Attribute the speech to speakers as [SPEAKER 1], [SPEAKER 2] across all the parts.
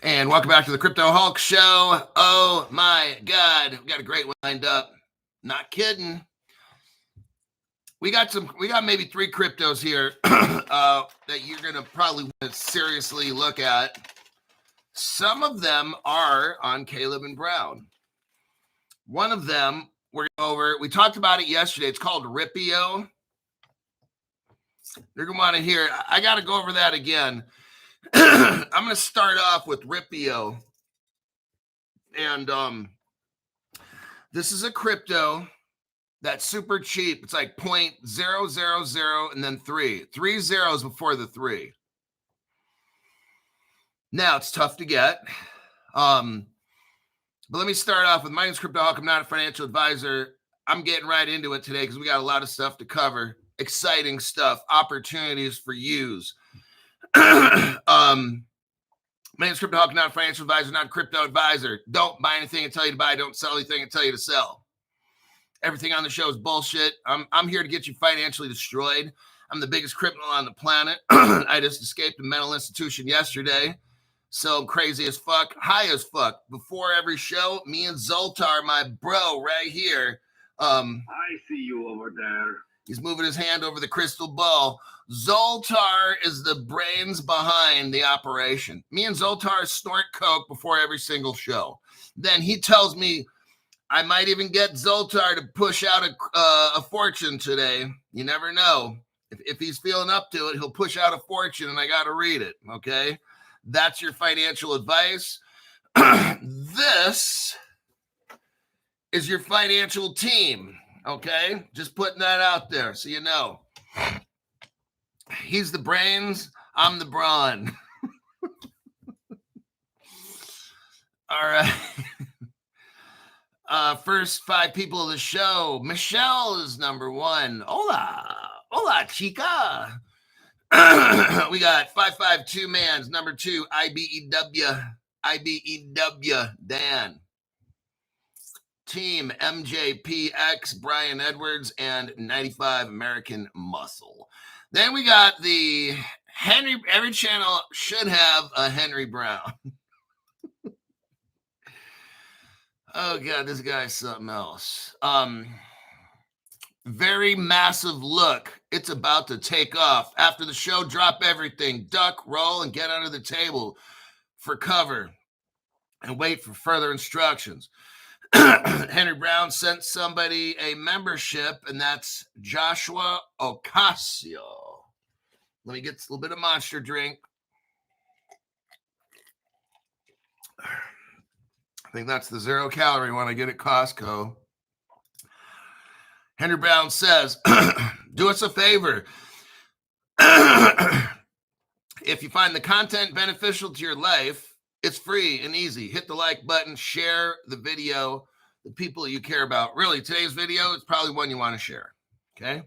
[SPEAKER 1] And welcome back to the Crypto Hulk Show. Oh my God, we got a great one lined up. Not kidding. We got maybe 3 cryptos here that you're gonna probably want to seriously look at. Some of them are on Caleb and Brown. One of them we're going over. We talked about it yesterday. It's called Ripio. You're gonna want to hear. I got to go over that again. I'm gonna start off with Ripio. And this is a crypto that's super cheap. It's like 0.000 and then 3 zeros before the 3. Now it's tough to get. But let me start off with my name's Crypto Hulk. I'm not a financial advisor. I'm getting right into it today because we got a lot of stuff to cover. Exciting stuff, opportunities for use. My name's Crypto Hulk, not a financial advisor, not a crypto advisor. Don't buy anything and tell you to buy. Don't sell anything and tell you to sell. Everything on the show is bullshit. I'm here to get you financially destroyed. I'm the biggest criminal on the planet. I just escaped a mental institution yesterday. So I'm crazy as fuck, high as fuck. Before every show, me and Zoltar, my bro right here.
[SPEAKER 2] I see you over there.
[SPEAKER 1] He's moving his hand over the crystal ball. Zoltar is the brains behind the operation. Me and Zoltar snort coke before every single show. Then he tells me I might even get Zoltar to push out a fortune today. You never know. If he's feeling up to it, he'll push out a fortune and I got to read it, okay? That's your financial advice. This is your financial team. Okay, just putting that out there so you know. He's the brains, I'm the brawn. All right. First 5 people of the show. Michelle is number 1. Hola, chica. We got 552 Mans, number 2, IBEW, Dan. Team MJPX, Brian Edwards, and 95 American Muscle. Then we got the Henry. Every channel should have a Henry Brown. Oh God, this guy's something else. Very massive look. It's about to take off. After the show, drop everything, duck, roll, and get under the table for cover and wait for further instructions. Henry Brown sent somebody a membership, and that's Joshua Ocasio. Let me get a little bit of Monster drink. I think that's the 0 calorie one I get at Costco. Henry Brown says, do us a favor. If you find the content beneficial to your life, it's free and easy. Hit the like button, share the video, the people you care about. Really, today's video is probably one you want to share, okay?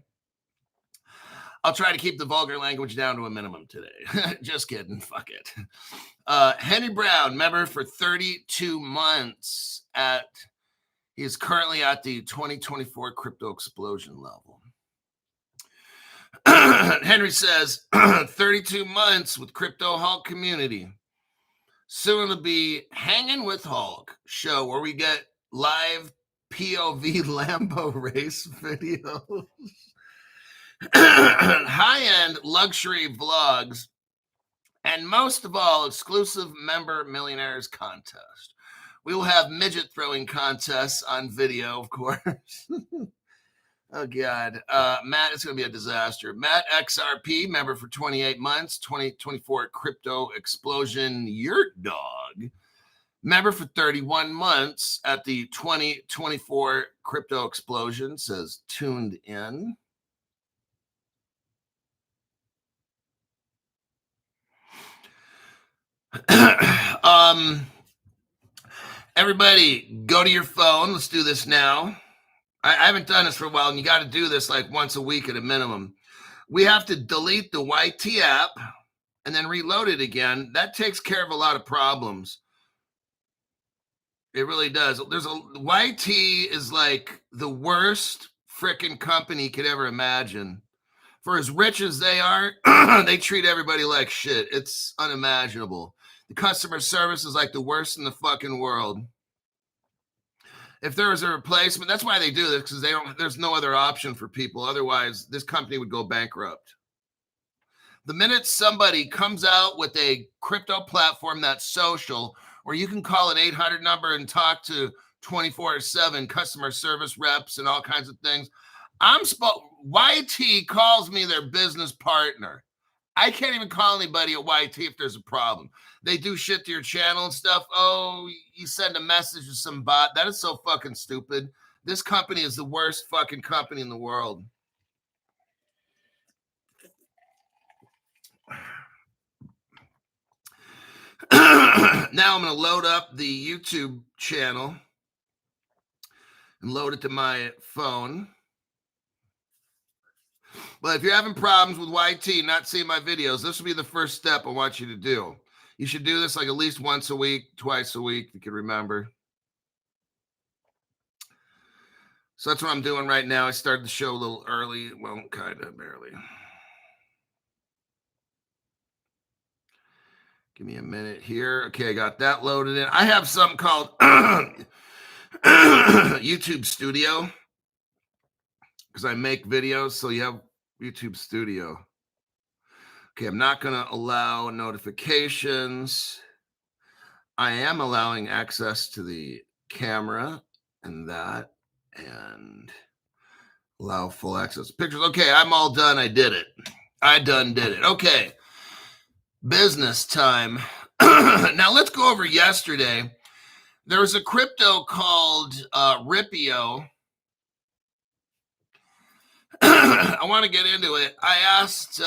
[SPEAKER 1] I'll try to keep the vulgar language down to a minimum today. Just kidding, fuck it. Henry Brown, member for 32 months he is currently at the 2024 crypto explosion level. Henry says, 32 months with Crypto Hulk community. Soon to be Hanging with Hulk show where we get live POV Lambo race videos, high-end luxury vlogs, and most of all, exclusive member millionaires contest. We will have midget throwing contests on video, of course. Oh, God. Matt, it's going to be a disaster. Matt XRP, member for 28 months, 2024 Crypto Explosion Yurt Dog. Member for 31 months at the 2024 Crypto Explosion, says tuned in. Everybody, go to your phone. Let's do this now. I haven't done this for a while, and you got to do this like once a week at a minimum. We have to delete the YT app and then reload it again. That takes care of a lot of problems. It really does. YT is like the worst freaking company you could ever imagine. For as rich as they are, they treat everybody like shit. It's unimaginable. The customer service is like the worst in the fucking world. If there was a replacement, that's why they do this, because there's no other option for people. Otherwise, this company would go bankrupt. The minute somebody comes out with a crypto platform that's social, where you can call an 800 number and talk to 24/7 customer service reps and all kinds of things. YT calls me their business partner. I can't even call anybody at YT if there's a problem. They do shit to your channel and stuff. Oh, you send a message to some bot. That is so fucking stupid. This company is the worst fucking company in the world. Now I'm going to load up the YouTube channel and load it to my phone. But if you're having problems with YT, not seeing my videos, this will be the first step I want you to do. You should do this like at least once a week, twice a week, if you can remember. So that's what I'm doing right now. I started the show a little early. Well, kind of, barely. Give me a minute here. Okay, I got that loaded in. I have something called YouTube Studio, because I make videos, so you have YouTube Studio. Okay, I'm not going to allow notifications. I am allowing access to the camera and that, and allow full access to pictures. Okay, I'm all done. I did it. I done did it. Okay, business time. Now let's go over yesterday. There was a crypto called Ripio. I want to get into it. I asked,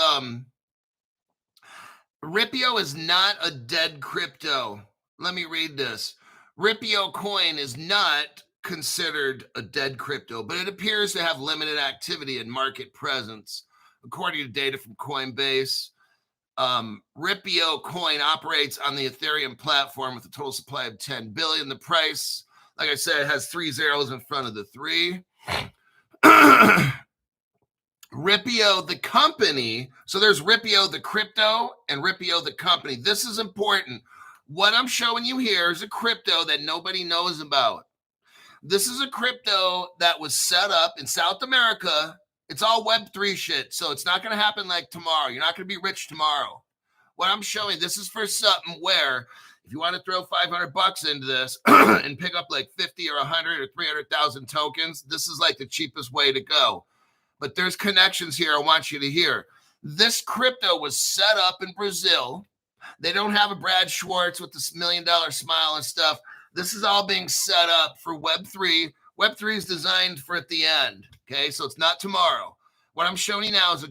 [SPEAKER 1] Ripio is not a dead crypto. Let me read this. Ripio coin is not considered a dead crypto, but it appears to have limited activity and market presence. According to data from Coinbase, Ripio coin operates on the Ethereum platform with a total supply of 10 billion. The price, like I said, it has 3 zeros in front of the 3. Ripio, the company. So there's Ripio, the crypto, and Ripio, the company. This is important. What I'm showing you here is a crypto that nobody knows about. This is a crypto that was set up in South America. It's all Web3 shit, so it's not going to happen like tomorrow. You're not going to be rich tomorrow. What I'm showing, this is for something where if you want to throw $500 into this and pick up like 50 or 100 or 300,000 tokens, this is like the cheapest way to go. But there's connections here I want you to hear. This crypto was set up in Brazil. They don't have a Brad Schwartz with this $1 million smile and stuff. This is all being set up for Web3. Web3 is designed for at the end, okay? So it's not tomorrow. What I'm showing you now is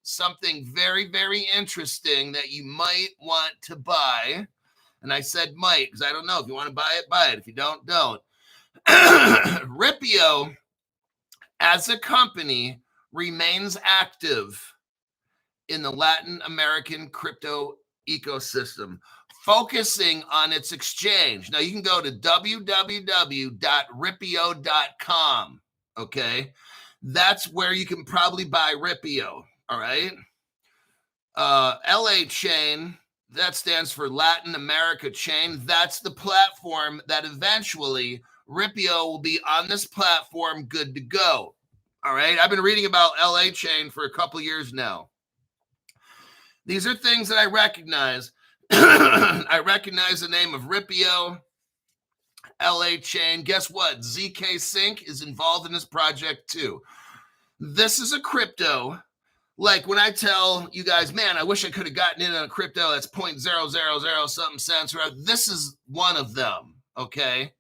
[SPEAKER 1] something very, very interesting that you might want to buy. And I said might, because I don't know. If you want to buy it, buy it. If you don't, don't. Ripio, as a company, remains active in the Latin American crypto ecosystem, focusing on its exchange. Now, you can go to www.ripio.com, okay? That's where you can probably buy Ripio, all right? LA Chain, that stands for Latin America Chain. That's the platform that eventually Ripio will be on this platform, good to go. All right, I've been reading about LA Chain for a couple years now. These are things that I recognize. I recognize the name of Ripio, LA Chain. Guess what? ZK Sync is involved in this project too. This is a crypto. Like when I tell you guys, man, I wish I could have gotten in on a crypto that's 0.000 something cents. This is one of them, okay?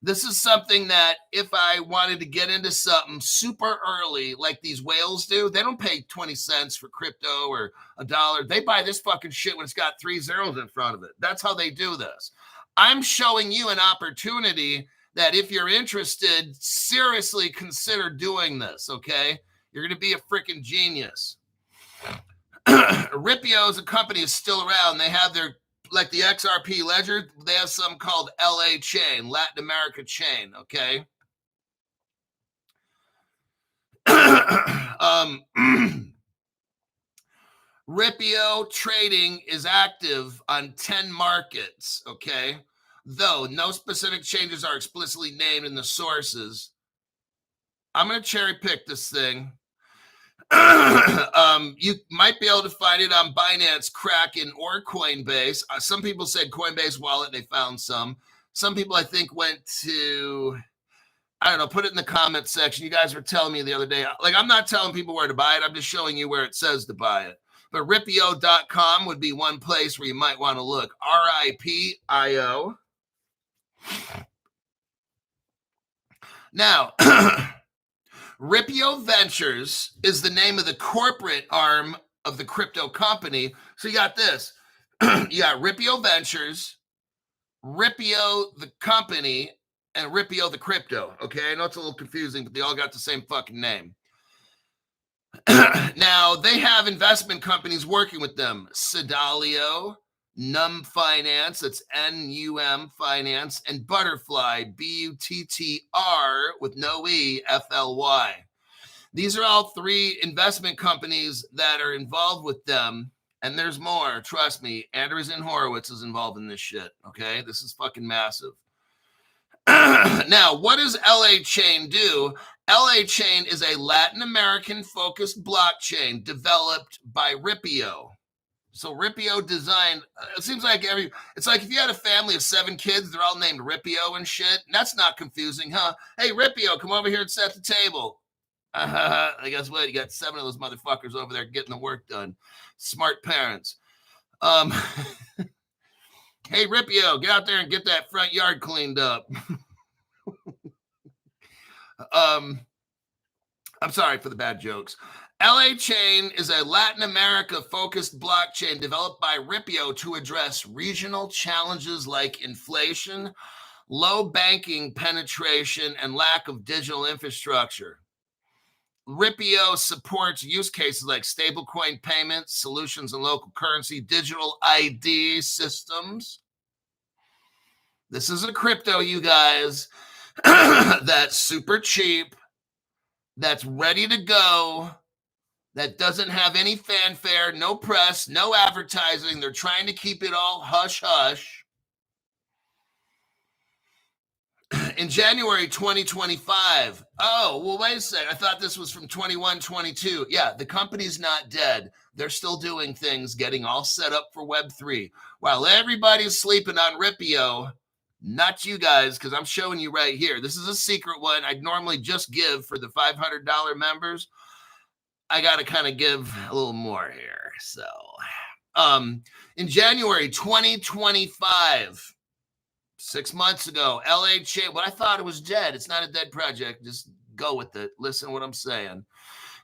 [SPEAKER 1] This is something that if I wanted to get into something super early, like these whales do, they don't pay 20 cents for crypto or $1. They buy this fucking shit when it's got 3 zeros in front of it. That's how they do this. I'm showing you an opportunity that if you're interested, seriously consider doing this, okay? You're going to be a freaking genius. Ripio as a company is still around. They have their, like the XRP ledger, they have something called LA Chain, Latin America Chain, okay? Ripio trading is active on 10 markets, okay? Though no specific changes are explicitly named in the sources. I'm going to cherry pick this thing. You might be able to find it on Binance, Kraken, or Coinbase. Some people said Coinbase wallet, they found some. Some people, I think, went to, I don't know, put it in the comment section. You guys were telling me the other day, like, I'm not telling people where to buy it. I'm just showing you where it says to buy it. But Ripio.com would be one place where you might want to look. RIPIO. Now, Ripio Ventures is the name of the corporate arm of the crypto company. So you got this. You got Ripio Ventures, Ripio the company, and Ripio the crypto. Okay, I know it's a little confusing, but they all got the same fucking name. Now, they have investment companies working with them. Sedalio, Num Finance, that's NUM Finance, and Butterfly, BUTTR with no E, FLY. These are all three investment companies that are involved with them. And there's more. Trust me. Andreessen Horowitz is involved in this shit. Okay. This is fucking massive. Now, what does LA Chain do? LA Chain is a Latin American focused blockchain developed by Ripio. So Ripio designed, it seems like it's like if you had a family of 7 kids, they're all named Ripio and shit. And that's not confusing, huh? Hey, Ripio, come over here and set the table. Guess what? You got 7 of those motherfuckers over there getting the work done. Smart parents. Hey, Ripio, get out there and get that front yard cleaned up. I'm sorry for the bad jokes. LA Chain is a Latin America-focused blockchain developed by Ripio to address regional challenges like inflation, low banking penetration, and lack of digital infrastructure. Ripio supports use cases like stablecoin payments, solutions in local currency, digital ID systems. This is a crypto, you guys, that's super cheap, that's ready to go, that doesn't have any fanfare, no press, no advertising. They're trying to keep it all hush-hush. In January 2025, oh, well, wait a second. I thought this was from 21-22. Yeah, the company's not dead. They're still doing things, getting all set up for Web3. While everybody's sleeping on Ripio, not you guys, because I'm showing you right here. This is a secret one. I'd normally just give for the $500 members. I got to kind of give a little more here. So, in January 2025, 6 months ago, LA Chain, well, I thought it was dead. It's not a dead project. Just go with it. Listen to what I'm saying.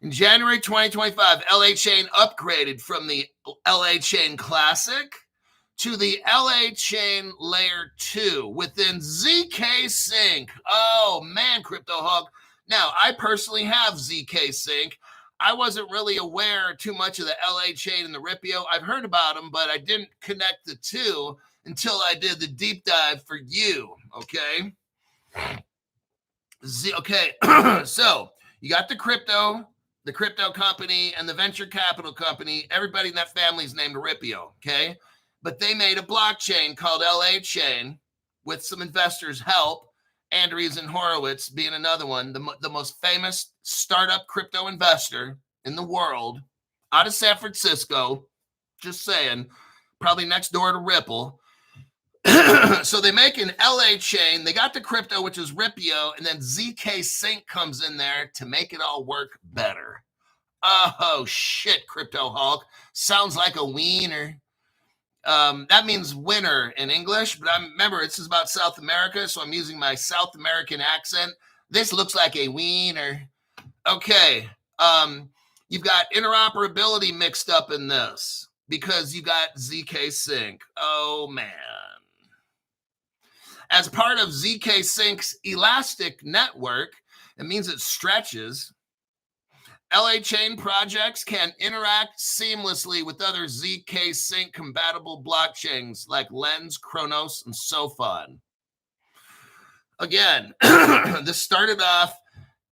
[SPEAKER 1] In January 2025, LA Chain upgraded from the LA Chain Classic to the LA Chain Layer 2 within ZK Sync. Oh, man, Crypto Hog. Now, I personally have ZK Sync. I wasn't really aware too much of the LA Chain and the Ripio. I've heard about them, but I didn't connect the two until I did the deep dive for you, okay? So you got the crypto company, and the venture capital company. Everybody in that family is named Ripio, okay? But they made a blockchain called LA Chain with some investors' help. Andreessen Horowitz being another one, the most famous startup crypto investor in the world, out of San Francisco, just saying, probably next door to Ripple. So they make an LA Chain. They got the crypto, which is Ripio, and then ZK Sync comes in there to make it all work better. Oh, shit, Crypto Hulk. Sounds like a wiener. That means winner in English, but remember, this is about South America, so I'm using my South American accent. This looks like a wiener. Okay. You've got interoperability mixed up in this because you got ZK Sync. Oh, man. As part of ZK Sync's elastic network, it means it stretches. LA Chain projects can interact seamlessly with other ZK Sync compatible blockchains like Lens, Chronos, and Sophon. Again, this started off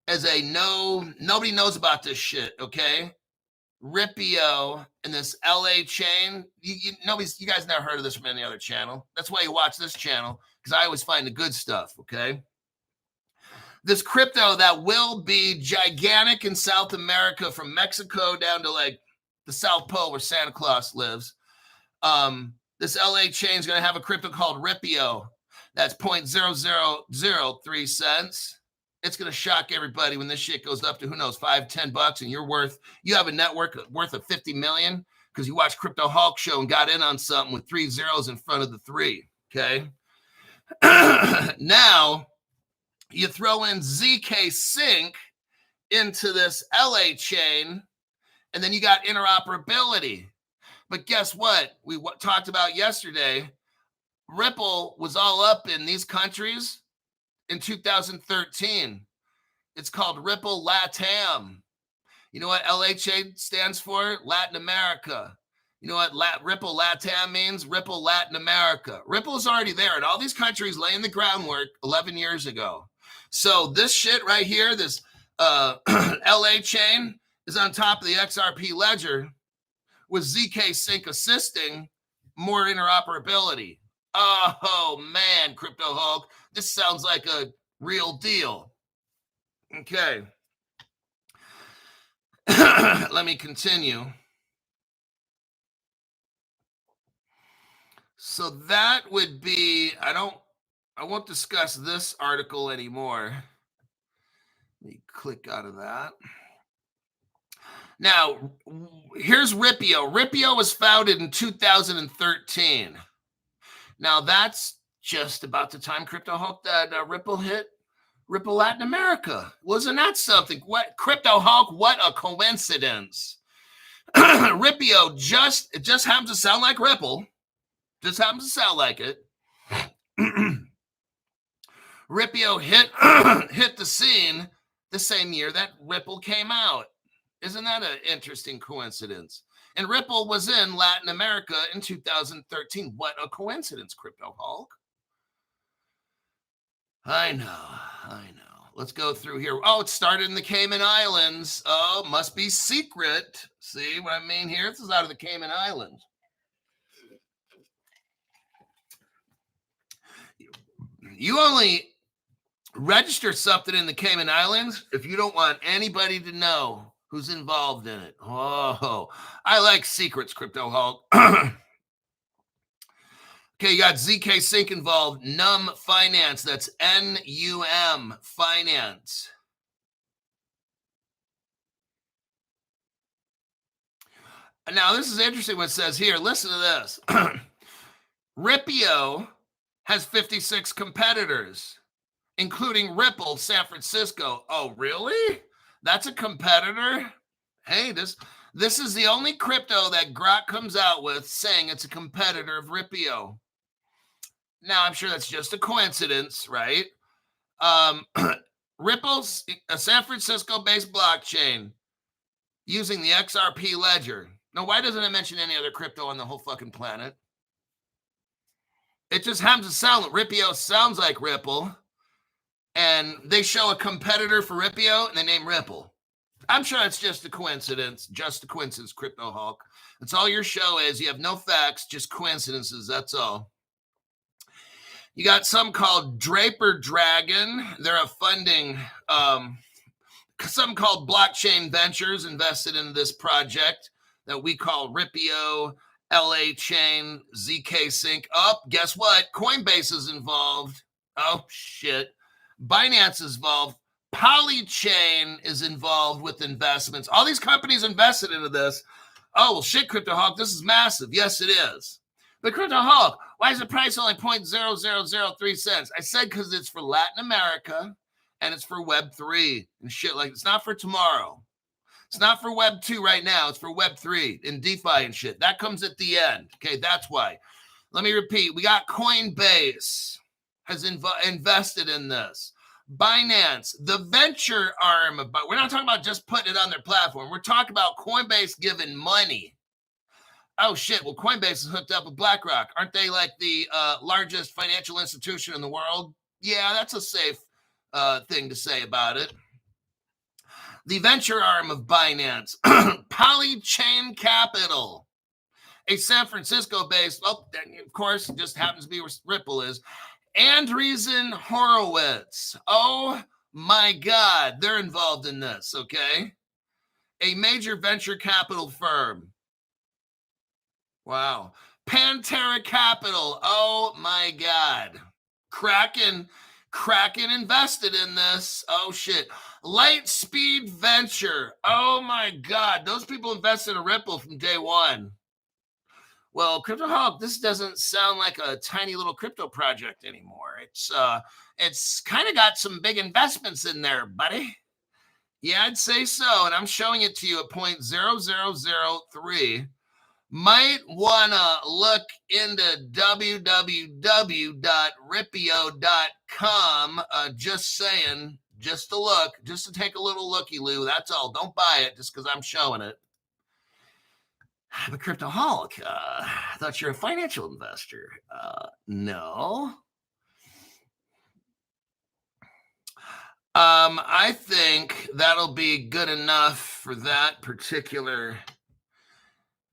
[SPEAKER 1] as a nobody knows about this shit, okay? Ripio and this LA chain. You guys never heard of this from any other channel. That's why you watch this channel, because I always find the good stuff, okay? This crypto that will be gigantic in South America, from Mexico down to like the South Pole where Santa Claus lives. This LA chain is going to have a crypto called Ripio. That's 0.0003 cents. It's going to shock everybody when this shit goes up to, who knows, $5-10, and you have a network worth of 50 million because you watched Crypto Hulk show and got in on something with 3 zeros in front of the 3. Okay. Now you throw in ZK Sync into this LA chain, and then you got interoperability. But guess what? We talked about yesterday. Ripple was all up in these countries in 2013. It's called Ripple LATAM. You know what LHA stands for? Latin America. You know what Ripple LATAM means? Ripple Latin America. Ripple is already there in all these countries, laying the groundwork 11 years ago. So this shit right here, this LA chain, is on top of the XRP ledger with ZK Sync assisting more interoperability. Oh, man, Crypto Hulk, this sounds like a real deal. Okay. Let me continue. So that would be, I won't discuss this article anymore. Let me click out of that. Now, here's Ripio. Ripio was founded in 2013. Now, that's just about the time Crypto Hulk that Ripple hit Ripple Latin America. Wasn't that something? What Crypto Hulk? What a coincidence! Ripio it just happens to sound like Ripple. Just happens to sound like it. Ripio hit the scene the same year that Ripple came out. Isn't that an interesting coincidence? And Ripple was in Latin America in 2013. What a coincidence, Crypto Hulk. I know. Let's go through here. Oh, it started in the Cayman Islands. Oh, must be secret. See what I mean here? This is out of the Cayman Islands. You only register something in the Cayman Islands if you don't want anybody to know who's involved in it. Oh, I like secrets, Crypto Hulk. Okay, you got ZK Sync involved. NUM Finance. That's NUM Finance. Now, this is interesting what it says here. Listen to this. Ripio has 56 competitors, including Ripple San Francisco. Oh, really? That's a competitor? Hey, this is the only crypto that Grok comes out with saying it's a competitor of Ripio. Now, I'm sure that's just a coincidence, right? Ripple's a San Francisco-based blockchain using the XRP ledger. Now, why doesn't it mention any other crypto on the whole fucking planet? It just happens to sound like Ripio sounds like Ripple, and they show a competitor for Ripio, and they name Ripple. I'm sure it's just a coincidence, Crypto Hulk. That's all your show is. You have no facts, just coincidences, that's all. You got some called Draper Dragon. They're a funding, some called Blockchain Ventures invested in this project that we call Ripio, LA Chain, ZK Sync. Oh, guess what? Coinbase is involved. Oh, shit. Binance is involved. Polychain is involved with investments. All these companies invested into this. Oh, well, shit, Crypto Hulk, this is massive. Yes, it is. But Crypto Hulk, why is the price only 0.0003 cents? I said because it's for Latin America and it's for Web3 and shit like it's not for tomorrow. It's not for Web 2 right now. It's for Web 3 and DeFi and shit. That comes at the end. Okay, that's why. Let me repeat. We got Coinbase has invested in this. Binance, the venture arm, but we're not talking about just putting it on their platform. We're talking about Coinbase giving money. Oh, shit. Well, Coinbase is hooked up with BlackRock. Aren't they like the largest financial institution in the world? Yeah, that's a safe thing to say about it. The venture arm of Binance, Polychain Capital, a San Francisco-based, well, of course, it just happens to be where Ripple is, Andreessen Horowitz. Oh my God, they're involved in this, okay? A major venture capital firm. Wow. Pantera Capital. Oh my God. Kraken invested in this. Oh shit. Lightspeed Venture. Oh my God. Those people invested in Ripple from day one. Well, CryptoHolic, this doesn't sound like a tiny little crypto project anymore. It's kind of got some big investments in there, buddy. Yeah, I'd say so. And I'm showing it to you at 0.0003. Might want to look into www.ripio.com. Just saying, just to look, just to take a little looky-loo. That's all. Don't buy it just because I'm showing it. But CryptoHolic, I thought you're a financial investor. No. I think that'll be good enough for that particular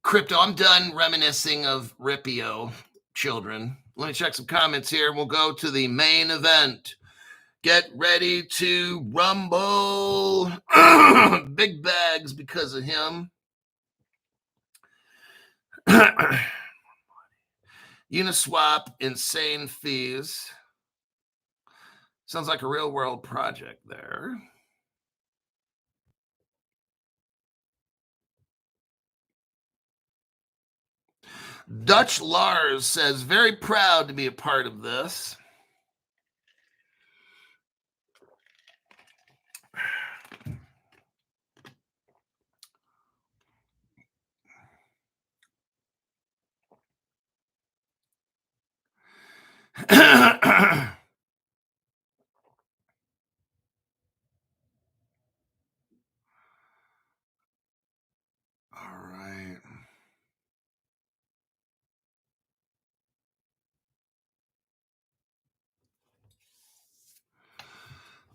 [SPEAKER 1] crypto. I'm done reminiscing of Ripio, children. Let me check some comments here, and we'll go to the main event. Get ready to rumble. Big bags because of him. Uniswap, insane fees. Sounds like a real world project there. Dutch Lars says, very proud to be a part of this. All right.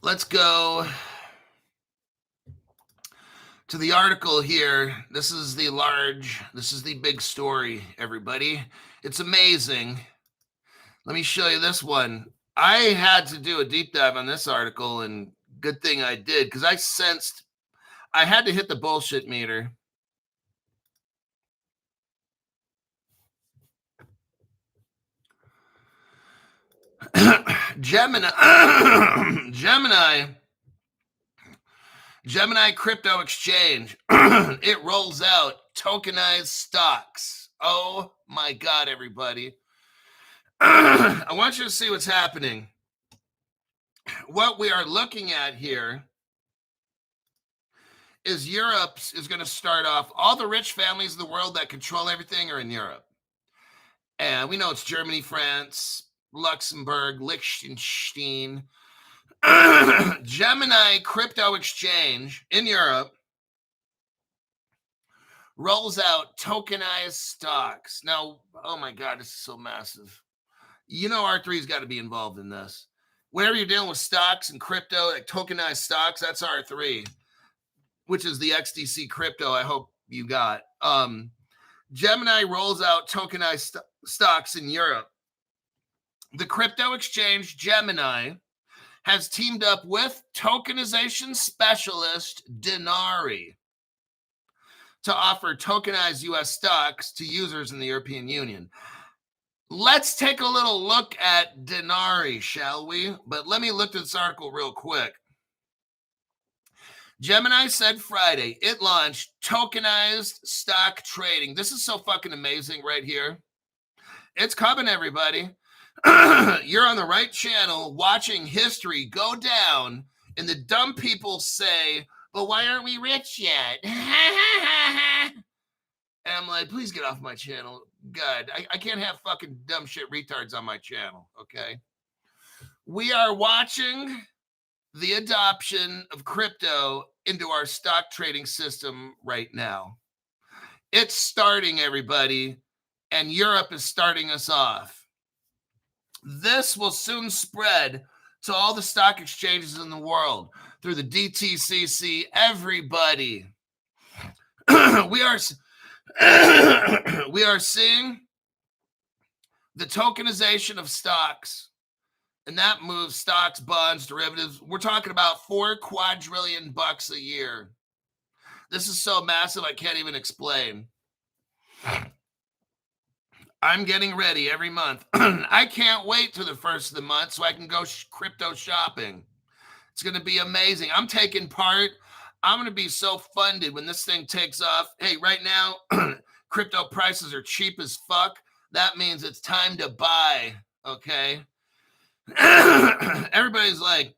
[SPEAKER 1] Let's go to the article here. This is the big story, everybody. It's amazing. Let me show you this one. I had to do a deep dive on this article, and good thing I did, because I sensed I had to hit the bullshit meter. Gemini crypto exchange. It rolls out tokenized stocks. Oh my God, everybody. I want you to see what's happening. What we are looking at here is Europe is going to start off. All the rich families of the world that control everything are in Europe. And we know it's Germany, France, Luxembourg, Liechtenstein. Gemini crypto exchange in Europe rolls out tokenized stocks. Now, oh my God, this is so massive. You know R3's got to be involved in this. Whenever you're dealing with stocks and crypto, like tokenized stocks, that's R3, which is the XDC crypto I hope you got. Gemini rolls out tokenized stocks in Europe. The crypto exchange Gemini has teamed up with tokenization specialist Dinari to offer tokenized U.S. stocks to users in the European Union. Let's take a little look at Dinari, shall we? But let me look at this article real quick. Gemini said Friday it launched tokenized stock trading. This is so fucking amazing right here. It's coming, everybody. You're on the right channel watching history go down, and the dumb people say, but why aren't we rich yet? And I'm like, please get off my channel. God, I can't have fucking dumb shit retards on my channel, okay? We are watching the adoption of crypto into our stock trading system right now. It's starting, everybody, and Europe is starting us off. This will soon spread to all the stock exchanges in the world. through the DTCC, everybody. we are seeing the tokenization of stocks, and that moves stocks, bonds, derivatives. We're talking about $4 quadrillion a year. This is so massive I can't even explain. I'm getting ready every month. I can't wait till the first of the month so I can go crypto shopping. It's going to be amazing. I'm taking part. I'm going to be so funded when this thing takes off. Hey, right now, crypto prices are cheap as fuck. That means it's time to buy, okay? Everybody's like,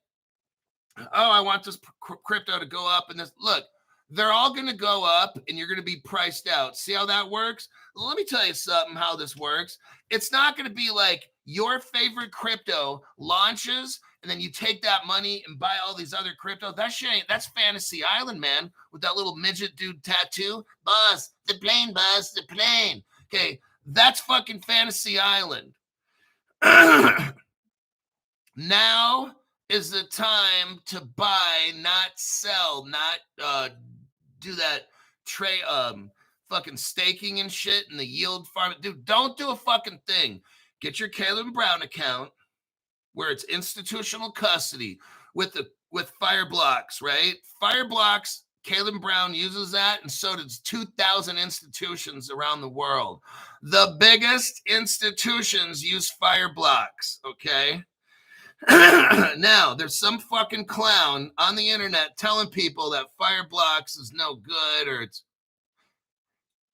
[SPEAKER 1] oh, I want this crypto to go up and this. Look, they're all going to go up and you're going to be priced out. See how that works? Let me tell you something, how this works. It's not going to be like your favorite crypto launches and then you take that money and buy all these other crypto. That shit ain't, that's Fantasy Island, man, with that little midget dude tattoo. Boss, the plane, boss, the plane. Okay, that's fucking Fantasy Island. Now is the time to buy, not sell, not do that fucking staking and shit and the yield farm. Dude, don't do a fucking thing. Get your Caleb Brown account where it's institutional custody with Fireblocks, right? Fireblocks, Caleb Brown uses that, and so does 2,000 institutions around the world. The biggest institutions use Fireblocks, okay? Now, there's some fucking clown on the internet telling people that Fireblocks is no good, or it's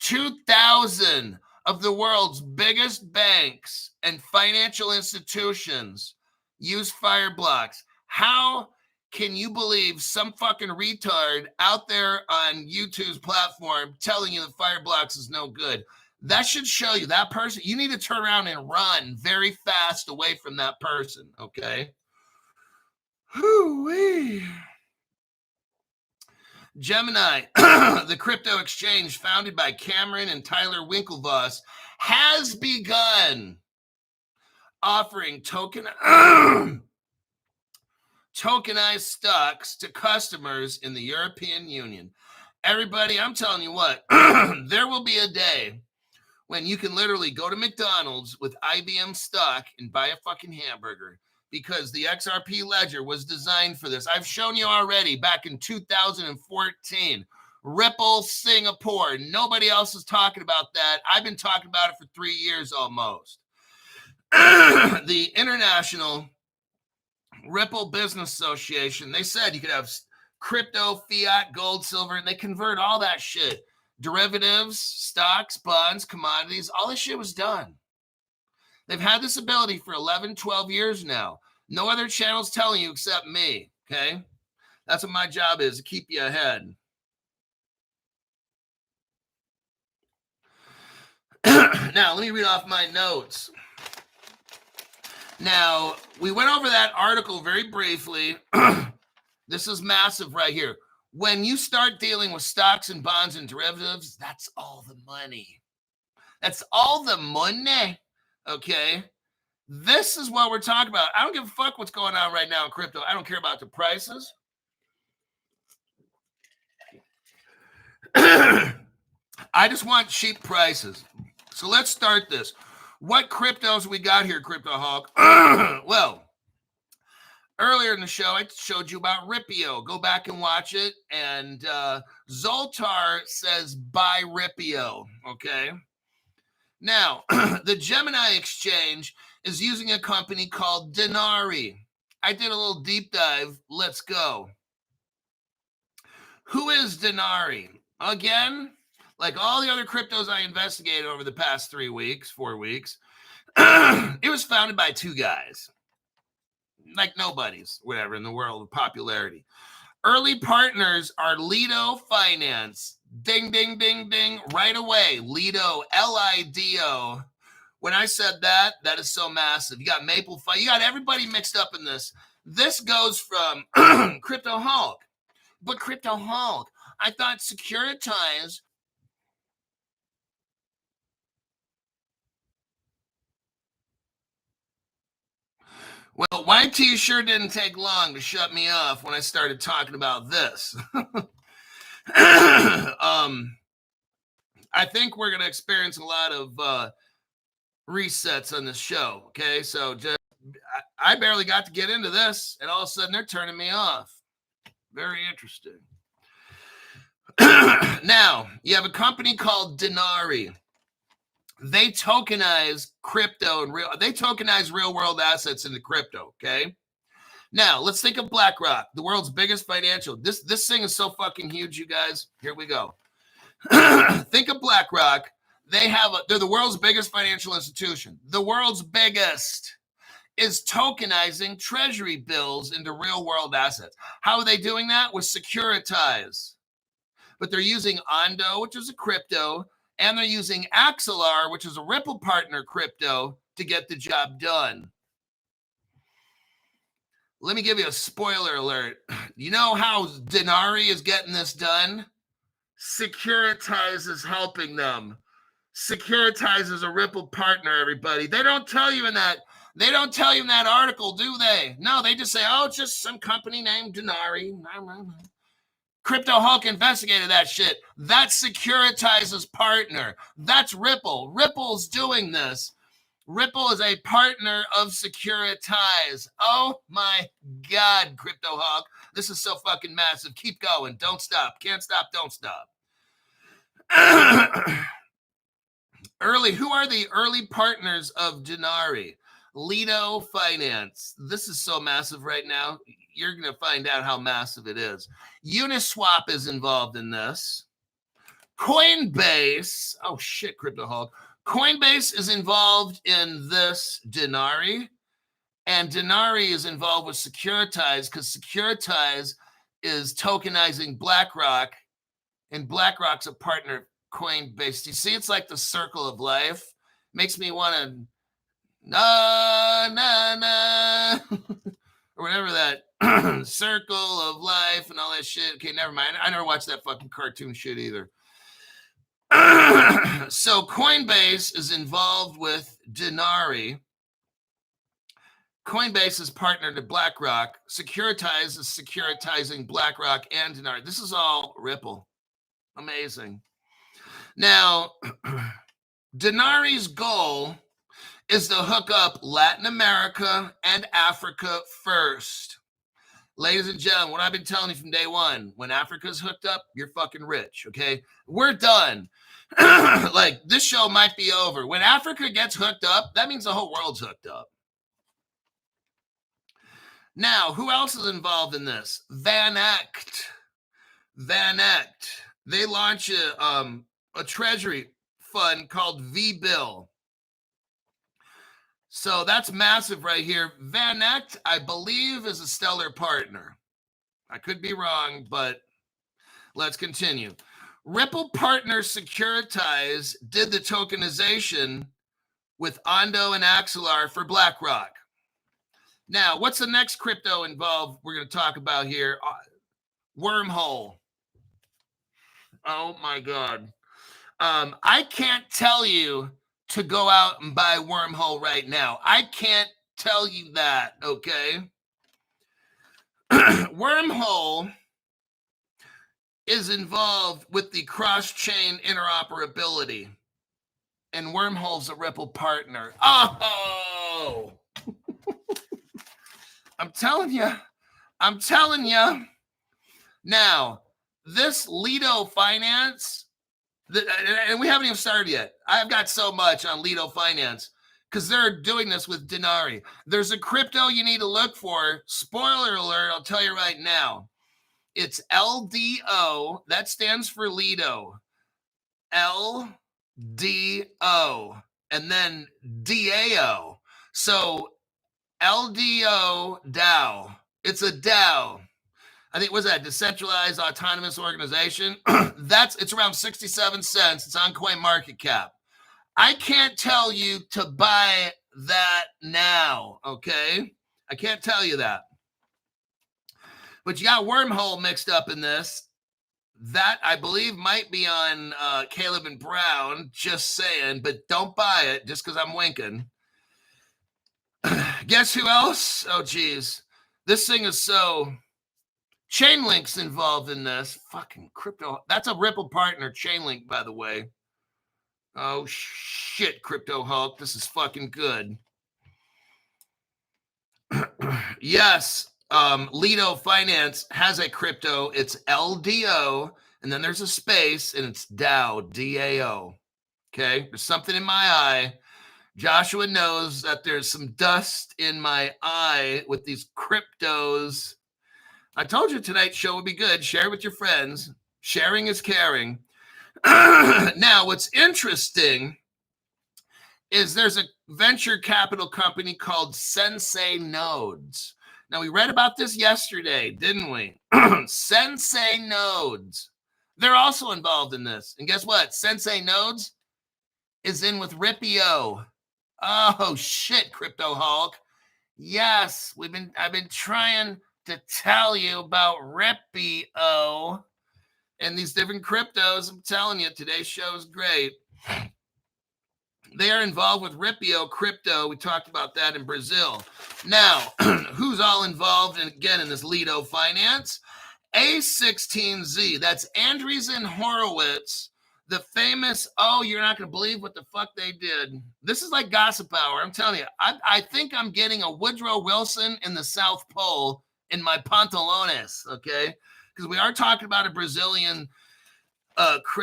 [SPEAKER 1] 2,000 of the world's biggest banks and financial institutions use Fireblocks. How can you believe some fucking retard out there on YouTube's platform telling you that Fireblocks is no good? That should show you that person. You need to turn around and run very fast away from that person, okay? Whoo-wee. Gemini, the crypto exchange founded by Cameron and Tyler Winklevoss, has begun offering tokenized stocks to customers in the European Union. Everybody, I'm telling you what, there will be a day when you can literally go to McDonald's with IBM stock and buy a fucking hamburger, because the XRP ledger was designed for this. I've shown you already back in 2014. Ripple, Singapore. Nobody else is talking about that. I've been talking about it for 3 years almost. The International Ripple Business Association, they said you could have crypto, fiat, gold, silver, and they convert all that shit. Derivatives, stocks, bonds, commodities, all this shit was done. They've had this ability for 11, 12 years now. No other channel's telling you except me, okay? That's what my job is, to keep you ahead. Now, let me read off my notes. Now, we went over that article very briefly. This is massive right here. When you start dealing with stocks and bonds and derivatives, that's all the money. That's all the money, okay? This is what we're talking about. I don't give a fuck what's going on right now in crypto. I don't care about the prices. I just want cheap prices. So let's start this. What cryptos we got here, Crypto Hawk? Well, earlier in the show, I showed you about Ripio. Go back and watch it. And Zoltar says, buy Ripio, okay? Now, the Gemini exchange is using a company called Dinari. I did a little deep dive. Let's go. Who is Dinari? Again, like all the other cryptos I investigated over the past 4 weeks, it was founded by 2 guys. Like nobody's, whatever, in the world of popularity. Early partners are Lido Finance. Ding, ding, ding, ding, right away. Lido, Lido. When I said that, that is so massive. You got Maple Fi. You got everybody mixed up in this. This goes from Crypto Hulk. But Crypto Hulk, I thought Securityize. Well, YT sure didn't take long to shut me off when I started talking about this. I think we're going to experience a lot of resets on this show. Okay, so just I barely got to get into this, and all of a sudden they're turning me off. Very interesting. Now, you have a company called Dinari. They tokenize crypto and they tokenize real world assets into crypto. Okay. Now let's think of BlackRock, the world's biggest financial. This thing is so fucking huge, you guys. Here we go. Think of BlackRock. They're the world's biggest financial institution. The world's biggest is tokenizing treasury bills into real world assets. How are they doing that? With Securityize. But they're using Ondo, which is a crypto, and they're using Axelar, which is a Ripple partner crypto, to get the job done. Let me give you a spoiler alert. You know how Dinari is getting this done? Securityize is helping them. Securityize is a Ripple partner, everybody. They don't tell you in that article, do they? No, they just say, oh, it's just some company named Dinari. Crypto Hulk investigated that shit. That's Securitize's partner. That's Ripple. Ripple's doing this. Ripple is a partner of Securityize. Oh my God, Crypto Hulk. This is so fucking massive. Keep going. Don't stop. Can't stop. Don't stop. Who are the early partners of Dinari? Lido Finance. This is so massive right now. You're going to find out how massive it is. Uniswap is involved in this. Coinbase. Oh, shit, Crypto Hulk. Coinbase is involved in this Dinari. And Dinari is involved with Securityize because Securityize is tokenizing BlackRock. And BlackRock's a partner of Coinbase. You see, it's like the circle of life. Makes me want to or whatever that circle of life and all that shit. Okay, never mind. I never watched that fucking cartoon shit either. So Coinbase is involved with Dinari. Coinbase is partnered to BlackRock. Securityize is securitizing BlackRock and Dinari. This is all Ripple. Amazing. Now, Dinari's goal is to hook up Latin America and Africa first. Ladies and gentlemen, what I've been telling you from day one, when Africa's hooked up, you're fucking rich, okay? We're done. Like, this show might be over. When Africa gets hooked up, that means the whole world's hooked up. Now, who else is involved in this? Van Eck. They launch a treasury fund called V-Bill. So that's massive right here. Van Eck, I believe, is a stellar partner. I could be wrong, but let's continue. Ripple partner Securityize did the tokenization with Ondo and Axelar for BlackRock. Now, what's the next crypto involved we're going to talk about here? Wormhole. Oh, my God. I can't tell you to go out and buy Wormhole right now. I can't tell you that, okay? Wormhole is involved with the cross-chain interoperability, and Wormhole's a Ripple partner. Oh! I'm telling you. Now, this Lido Finance, and we haven't even started yet. I've got so much on Lido Finance because they're doing this with Dinari. There's a crypto you need to look for. Spoiler alert, I'll tell you right now. It's LDO. That stands for Lido. LDO. And then DAO. So LDO DAO. It's a DAO. I think, was that decentralized autonomous organization? It's around 67 cents. It's on CoinMarketCap. I can't tell you to buy that now, okay? I can't tell you that. But you got Wormhole mixed up in this. That, I believe, might be on Caleb and Brown, just saying, but don't buy it just because I'm winking. Guess who else? Oh, geez. This thing is so... Chainlink's involved in this. Fucking crypto. That's a Ripple partner, Chainlink, by the way. Oh, shit, Crypto Hulk. This is fucking good. Yes, Lido Finance has a crypto. It's LDO, and then there's a space, and it's DAO, D-A-O. Okay? There's something in my eye. Joshua knows that there's some dust in my eye with these cryptos. I told you tonight's show would be good. Share it with your friends. Sharing is caring. Now, what's interesting is there's a venture capital company called Sensei Nodes. Now, we read about this yesterday, didn't we? Sensei Nodes. They're also involved in this. And guess what? Sensei Nodes is in with Ripio. Oh, shit, Crypto Hulk. Yes, I've been trying to tell you about Ripio and these different cryptos. I'm telling you, today's show is great. They are involved with Ripio crypto. We talked about that in Brazil. Now, who's all involved in this Lido Finance? A16Z. That's Andreessen Horowitz, the famous, you're not going to believe what the fuck they did. This is like gossip hour. I'm telling you, I think I'm getting a Woodrow Wilson in the South Pole in my pantalones, okay? Because we are talking about a Brazilian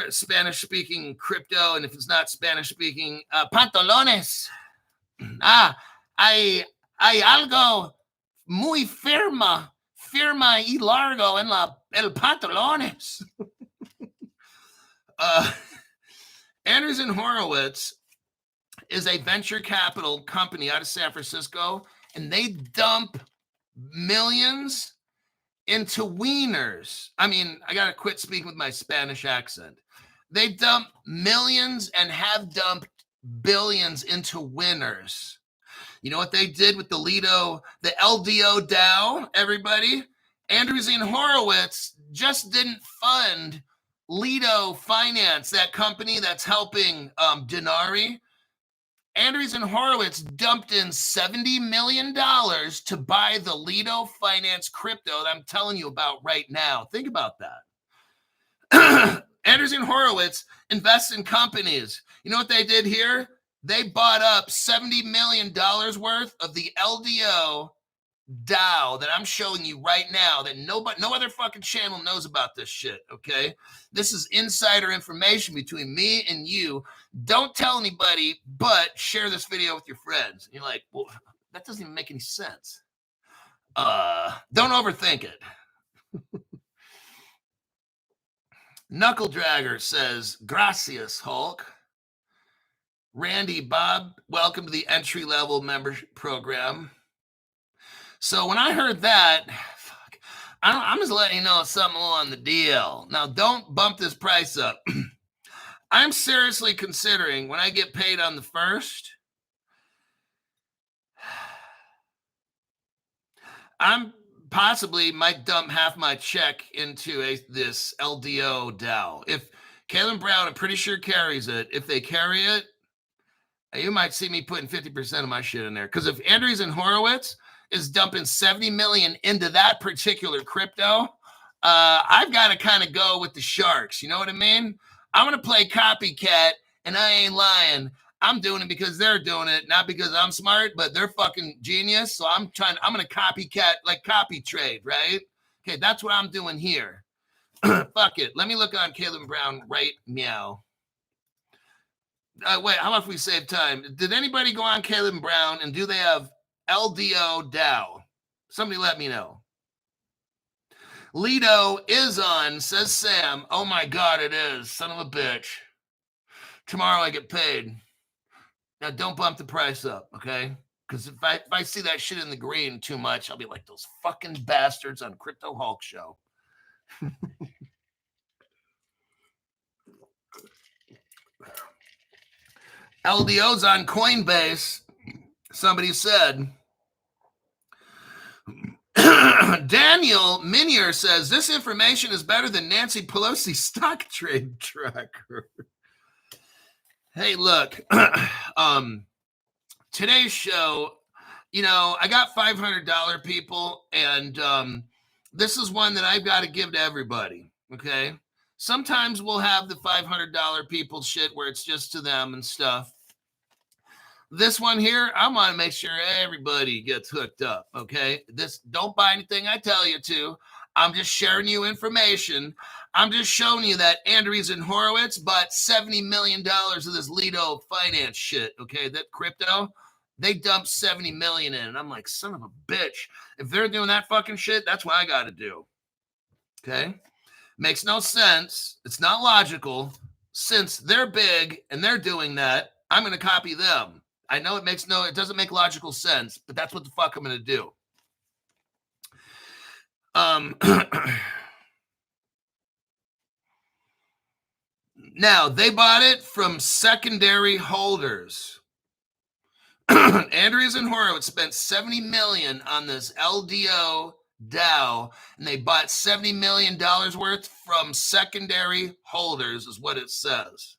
[SPEAKER 1] Spanish-speaking crypto, and if it's not Spanish-speaking, pantalones. Hay algo muy firma y largo en el pantalones. Andreessen Horowitz is a venture capital company out of San Francisco, and they dump millions into wieners. I mean, I got to quit speaking with my Spanish accent. They dump millions and have dumped billions into winners. You know what they did with the LDO DAO, everybody? Andreessen Horowitz just didn't fund Lido Finance, that company that's helping Dinari. Andreessen Horowitz dumped in $70 million to buy the Lido Finance crypto that I'm telling you about right now. Think about that. Andreessen Horowitz invests in companies. You know what they did here? They bought up $70 million worth of the LDO DAO that I'm showing you right now that no other fucking channel knows about this shit, okay? This is insider information between me and you. Don't tell anybody, but share this video with your friends. And you're like, well, that doesn't even make any sense. Don't overthink it. Knuckle Dragger says, gracias, Hulk. Randy Bob, welcome to the entry-level membership program. So when I heard that, I'm just letting you know something on the deal. Now, don't bump this price up. I'm seriously considering when I get paid on the 1st, I'm possibly might dump half my check into this LDO DAO. If Caleb Brown, I'm pretty sure carries it. If they carry it, you might see me putting 50% of my shit in there. Because if Andreessen Horowitz is dumping 70 million into that particular crypto, I've got to kind of go with the sharks. You know what I mean? I'm going to play copycat, and I ain't lying. I'm doing it because they're doing it, not because I'm smart, but they're fucking genius. So I'm going to copycat, like copy trade, right? Okay, that's what I'm doing here. Fuck it. Let me look on Caleb Brown right meow. Wait, how about if we save time? Did anybody go on Caleb Brown, and do they have LDO DAO? Somebody let me know. Lido is on, says Sam. Oh my God, it is. Son of a bitch. Tomorrow I get paid. Now don't bump the price up, okay? Because if I see that shit in the green too much, I'll be like those fucking bastards on Crypto Hulk show. LDO's on Coinbase. Somebody said. Daniel Minier says this information is better than Nancy Pelosi's stock trade tracker. Hey, look, today's show, I got $500 people, and this is one that I've got to give to everybody, okay? Sometimes we'll have the $500 people shit where it's just to them and stuff. This one here, I want to make sure everybody gets hooked up, okay? Don't buy anything I tell you to. I'm just sharing you information. I'm just showing you that Andreessen Horowitz bought $70 million of this Lido finance shit, okay? That crypto, they dumped $70 million in. And I'm like, son of a bitch. If they're doing that fucking shit, that's what I got to do, okay? Makes no sense. It's not logical. Since they're big and they're doing that, I'm going to copy them. I know it doesn't make logical sense, but that's what the fuck I'm going to do. Now, they bought it from secondary holders. Andreessen Horowitz spent $70 million on this LDO DAO, and they bought $70 million worth from secondary holders, is what it says.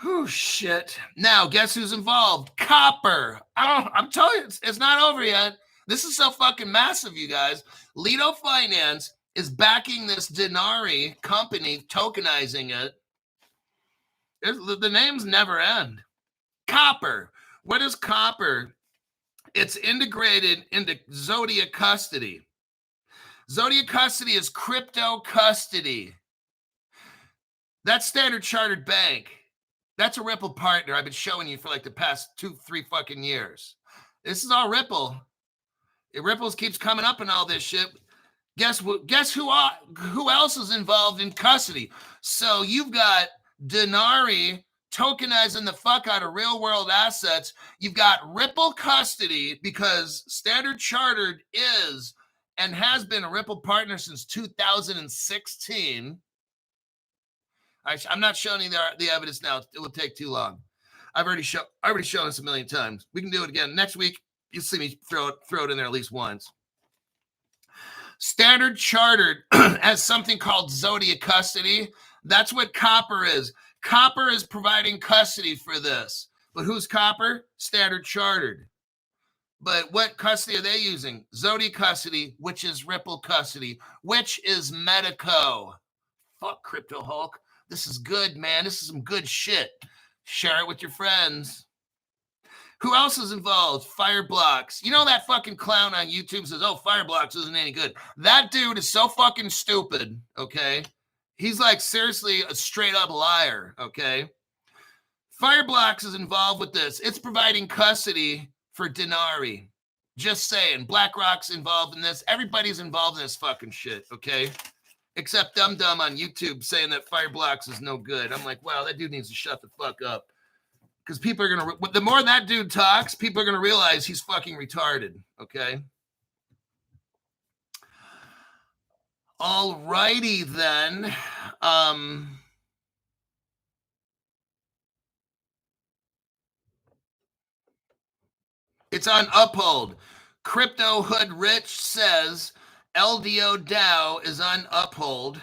[SPEAKER 1] Oh, shit. Now, guess who's involved? Copper. Oh, I'm telling you, it's not over yet. This is so fucking massive, you guys. Lido Finance is backing this Dinari company, tokenizing it. The names never end. Copper. What is Copper? It's integrated into Zodiac Custody. Zodiac Custody is crypto custody. That's Standard Chartered Bank. That's a Ripple partner I've been showing you for like the past 2-3 fucking years. This is all Ripple. Ripple keeps coming up in all this shit. Guess who else is involved in custody? So you've got Dinari tokenizing the fuck out of real world assets. You've got Ripple custody because Standard Chartered is and has been a Ripple partner since 2016. I'm not showing you the evidence now. It will take too long. I've already shown this a million times. We can do it again next week. You'll see me throw it in there at least once. Standard Chartered has something called Zodiac Custody. That's what Copper is. Copper is providing custody for this. But who's Copper? Standard Chartered. But what custody are they using? Zodiac Custody, which is Ripple Custody, which is Medico. Fuck Crypto Hulk. This is good, man. This is some good shit. Share it with your friends. Who else is involved? Fireblocks. You know that fucking clown on YouTube says, oh, Fireblocks isn't any good. That dude is so fucking stupid, okay? He's like seriously a straight up liar, okay? Fireblocks is involved with this. It's providing custody for Dinari. Just saying. BlackRock's involved in this. Everybody's involved in this fucking shit, okay? Except Dum Dum on YouTube saying that Fireblocks is no good. I'm like, wow, that dude needs to shut the fuck up. Because people are going to, the more that dude talks, people are going to realize he's fucking retarded, okay? All righty then. It's on Uphold. Crypto Hood Rich says LDO DAO is on Uphold.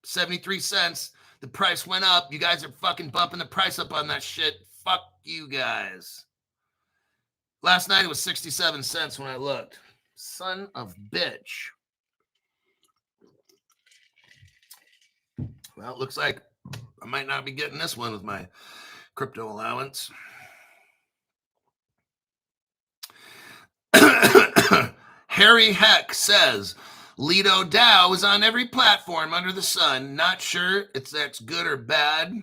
[SPEAKER 1] 73 cents. The price went up. You guys are fucking bumping the price up on that shit. Fuck you guys. Last night it was 67 cents when I looked. Son of bitch. Well, it looks like I might not be getting this one with my crypto allowance. Harry Heck says, Lido DAO is on every platform under the sun. Not sure if that's good or bad.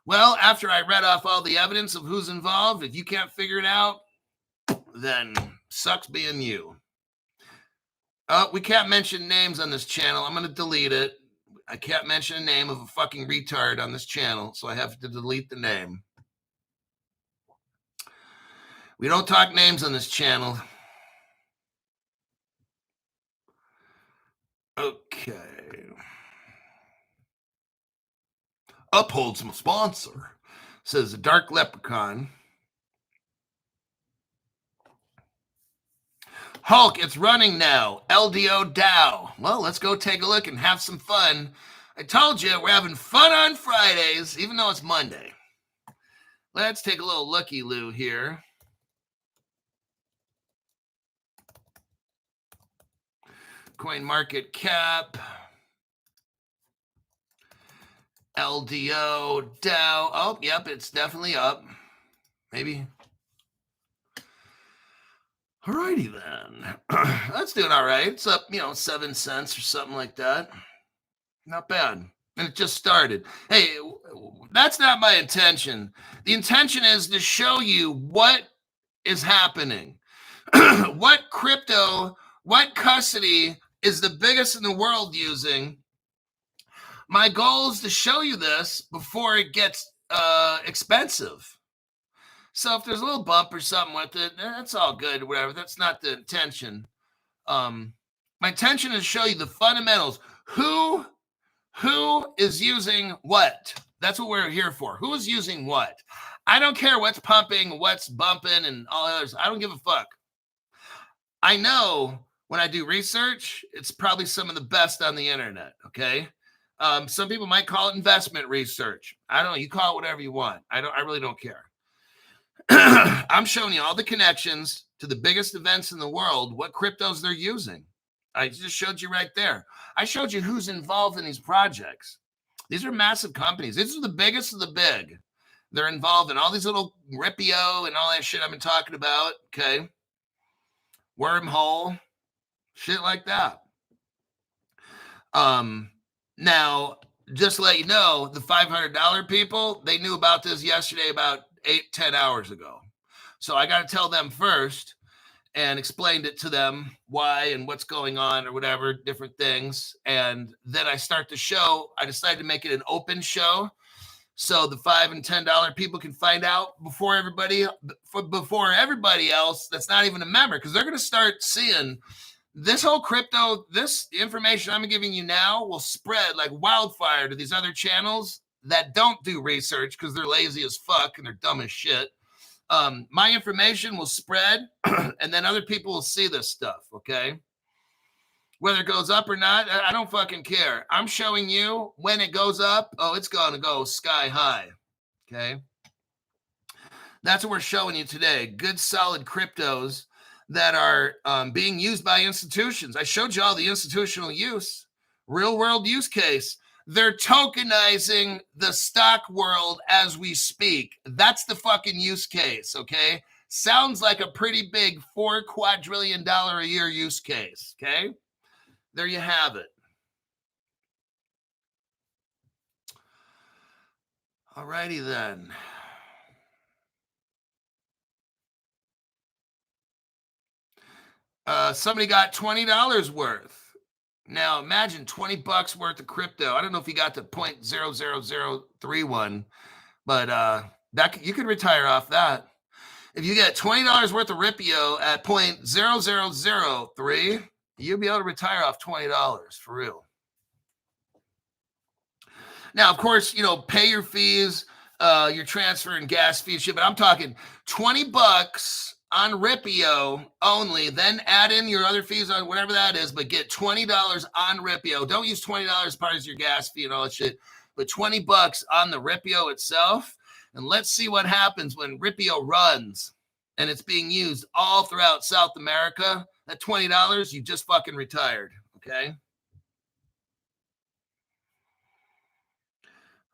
[SPEAKER 1] Well, after I read off all the evidence of who's involved, if you can't figure it out, then sucks being you. Oh, we can't mention names on this channel. I'm going to delete it. I can't mention a name of a fucking retard on this channel, so I have to delete the name. We don't talk names on this channel. Okay. Uphold's my sponsor, says the Dark Leprechaun. Hulk, it's running now. LDO DAO. Well, let's go take a look and have some fun. I told you we're having fun on Fridays, even though it's Monday. Let's take a little looky-loo here. Coin market cap. LDO, DAO. Oh, yep, it's definitely up. Maybe. Alrighty then. That's doing all right. It's up, 7 cents or something like that. Not bad. And it just started. Hey, that's not my intention. The intention is to show you what is happening. What crypto, what custody is the biggest in the world using. My goal is to show you this before it gets expensive. So if there's a little bump or something with it, that's all good, whatever. That's not the intention. My intention is to show you the fundamentals. Who is using what? That's what we're here for. Who is using what? I don't care what's pumping, what's bumping, and all others. I don't give a fuck. I know when I do research, it's probably some of the best on the internet, okay? Some people might call it investment research. I don't know. You call it whatever you want. I really don't care. I'm showing you all the connections to the biggest events in the world, what cryptos they're using. I just showed you right there. I showed you who's involved in these projects. These are massive companies. These are the biggest of the big. They're involved in all these little Ripio and all that shit I've been talking about, okay? Wormhole, shit like that. Now, just to let you know, the $500 people, they knew about this yesterday about 8-10 hours ago. So I got to tell them first and explained it to them why and what's going on or whatever, different things. And then I start the show. I decided to make it an open show so the $5 and $10 people can find out before everybody else that's not even a member, because they're going to start seeing this whole crypto, this information I'm giving you now will spread like wildfire to these other channels that don't do research because they're lazy as fuck and they're dumb as shit. My information will spread and then other people will see this stuff, okay? Whether it goes up or not, I don't fucking care. I'm showing you when it goes up, it's going to go sky high, okay? That's what we're showing you today. Good, solid cryptos that are being used by institutions. I showed you all the institutional use, real world use case. They're tokenizing the stock world as we speak. That's the fucking use case, okay? Sounds like a pretty big $4 quadrillion a year use case, okay? There you have it. All righty then. Somebody got $20 worth. Now imagine $20 worth of crypto. I don't know if you got to 0.00031, but that you could retire off that. If you get $20 worth of Ripio at 0.0003, you'll be able to retire off $20 for real. Now, of course, pay your fees, your transfer and gas fees, shit. But I'm talking $20 on Ripio only, then add in your other fees on whatever that is, but get $20 on Ripio. Don't use $20 as part of your gas fee and all that shit, but $20 on the Ripio itself. And let's see what happens when Ripio runs and it's being used all throughout South America. That $20, you just fucking retired, okay?